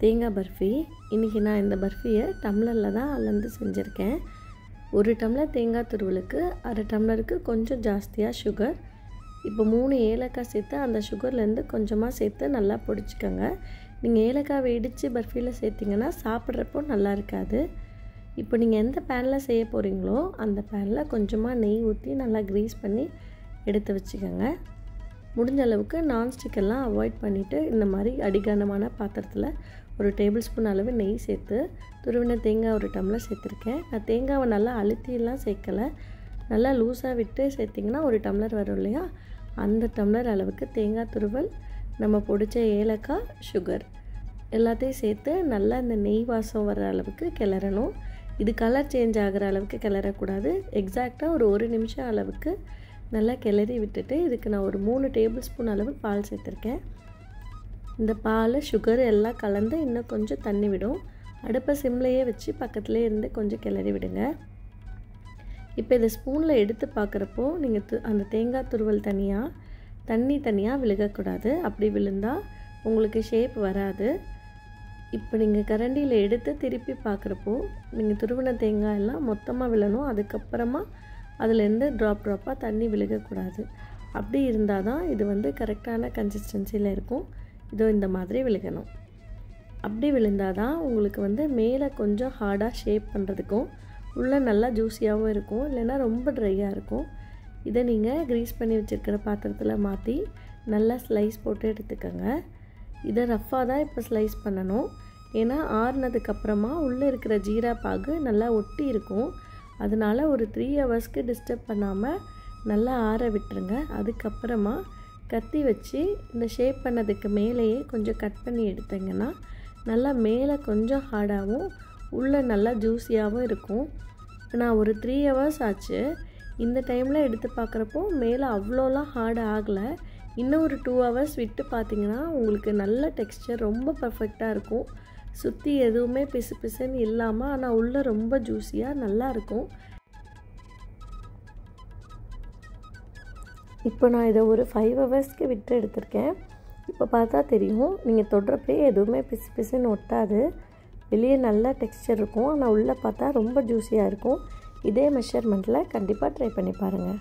தேங்காய் பர்ஃபி. இன்றைக்கி நான் இந்த பர்ஃபியை டம்ளரில் தான் அளந்து செஞ்சுருக்கேன். 1 டம்ளர் தேங்காய் துருவலுக்கு 1/2 டம்ளருக்கு கொஞ்சம் ஜாஸ்தியாக சுகர். இப்போ 3 ஏலக்காய் சேர்த்து அந்த சுகர்லேருந்து கொஞ்சமாக சேர்த்து நல்லா பொடிச்சிக்கோங்க. நீங்கள் ஏலக்காய் இடித்து பர்ஃபியில் சேர்த்திங்கன்னா சாப்பிட்றப்போ நல்லா இருக்காது. இப்போ நீங்கள் எந்த பேனில் செய்ய போகிறீங்களோ அந்த பேனில் கொஞ்சமாக நெய் ஊற்றி நல்லா க்ரீஸ் பண்ணி எடுத்து வச்சுக்கோங்க. முடிஞ்ச அளவுக்கு நான்ஸ்டிக்கெல்லாம் அவாய்ட் பண்ணிவிட்டு இந்த மாதிரி அடிகனமான பாத்திரத்தில் 1 டேபிள் ஸ்பூன் அளவு நெய் சேர்த்து துருவின தேங்காய் 1 டம்ளர் சேர்த்துருக்கேன். நான் தேங்காவை நல்லா அழுத்தியெல்லாம் சேர்க்கலை, நல்லா லூஸாக விட்டு சேர்த்திங்கன்னா 1 டம்ளர் வரும் இல்லையா, அந்த டம்ளர் அளவுக்கு தேங்காய் துருவல், நம்ம பொடிச்ச ஏலக்காய், சுகர் எல்லாத்தையும் சேர்த்து நல்லா இந்த நெய் வாசம் வர அளவுக்கு கிளறணும். இது கலர் சேஞ்ச் ஆகிற அளவுக்கு கிளறக்கூடாது. எக்ஸாக்டாக ஒரு 1 நிமிஷம் அளவுக்கு நல்லா கிளறி விட்டுட்டு இதுக்கு நான் ஒரு 3 டேபிள் ஸ்பூன் அளவு பால் சேர்த்துருக்கேன். இந்த பால் சுகர் எல்லாம் கலந்து இன்னும் கொஞ்சம் தண்ணி விடும். அடுப்பை சிம்லையே வச்சு பக்கத்துலேயே இருந்து கொஞ்சம் கிளறி விடுங்க. இப்போ இதை ஸ்பூனில் எடுத்து பார்க்குறப்போ நீங்கள் அந்த தேங்காய் துருவல் தண்ணி தனியாக விழுகக்கூடாது. அப்படி விழுந்தால் உங்களுக்கு ஷேப் வராது. இப்போ நீங்கள் கரண்டியில் எடுத்து திருப்பி பார்க்குறப்போ நீங்கள் துருவின தேங்காய் எல்லாம் மொத்தமாக விழணும். அதுக்கப்புறமா அதுலேருந்து ட்ராப்பாக தண்ணி விழுகக்கூடாது. அப்படி இருந்தால் தான் இது கரெக்டான கன்சிஸ்டன்சியில் இருக்கும். இதோ இந்த மாதிரி விழுகணும். அப்படி விழுந்தால் தான் உங்களுக்கு மேலே கொஞ்சம் ஹார்டாக ஷேப் பண்ணுறதுக்கும் உள்ளே நல்லா ஜூஸியாகவும் இருக்கும், இல்லைன்னா ரொம்ப ட்ரையாக இருக்கும். இதை நீங்கள் க்ரீஸ் பண்ணி வச்சுருக்கிற பாத்திரத்தில் மாற்றி நல்லா ஸ்லைஸ் போட்டு எடுத்துக்கோங்க. இதை ரஃப்பாக தான் இப்போ ஸ்லைஸ் பண்ணணும். ஏன்னா ஆறுனதுக்கப்புறமா உள்ளே இருக்கிற ஜீரா பாகு நல்லா ஒட்டி இருக்கும். அதனால் ஒரு 3 ஹவர்ஸ்க்கு டிஸ்டர்ப் பண்ணாமல் நல்லா ஆற விட்டுருங்க. அதுக்கப்புறமா கத்தி வச்சு இந்த ஷேப் பண்ணதுக்கு மேலேயே கொஞ்சம் கட் பண்ணி எடுத்திங்கன்னா நல்லா மேலே கொஞ்சம் ஹார்டாகவும் உள்ளே நல்லா ஜூஸியாகவும் இருக்கும். இப்போ நான் ஒரு 3 ஹவர்ஸ் ஆச்சு. இந்த டைமில் எடுத்து பார்க்குறப்போ மேலே அவ்வளோலாம் ஹார்டு ஆகலை. இன்னும் ஒரு 2 ஹவர்ஸ் விட்டு பார்த்திங்கன்னா உங்களுக்கு நல்ல டெக்ஸ்சர் ரொம்ப பர்ஃபெக்டாக இருக்கும். சுற்றி எதுவுமே பிசு பிசுன்னு இல்லாமல் ஆனால் உள்ளே ரொம்ப ஜூஸியாக நல்லாயிருக்கும். இப்போ நான் இதை ஒரு 5 ஹவர்ஸ்க்கு விட்டு எடுத்திருக்கேன். இப்போ பார்த்தா தெரியும், நீங்கள் தொடுறப்பே எதுவுமே பிசு பிசுன்னு ஒட்டாது. வெளியே நல்லா டெக்ஸ்சர் இருக்கும், ஆனால் உள்ளே பார்த்தா ரொம்ப ஜூஸியாக இருக்கும். இதே மெஷர்மெண்ட்டில் கண்டிப்பாக ட்ரை பண்ணி பாருங்கள்.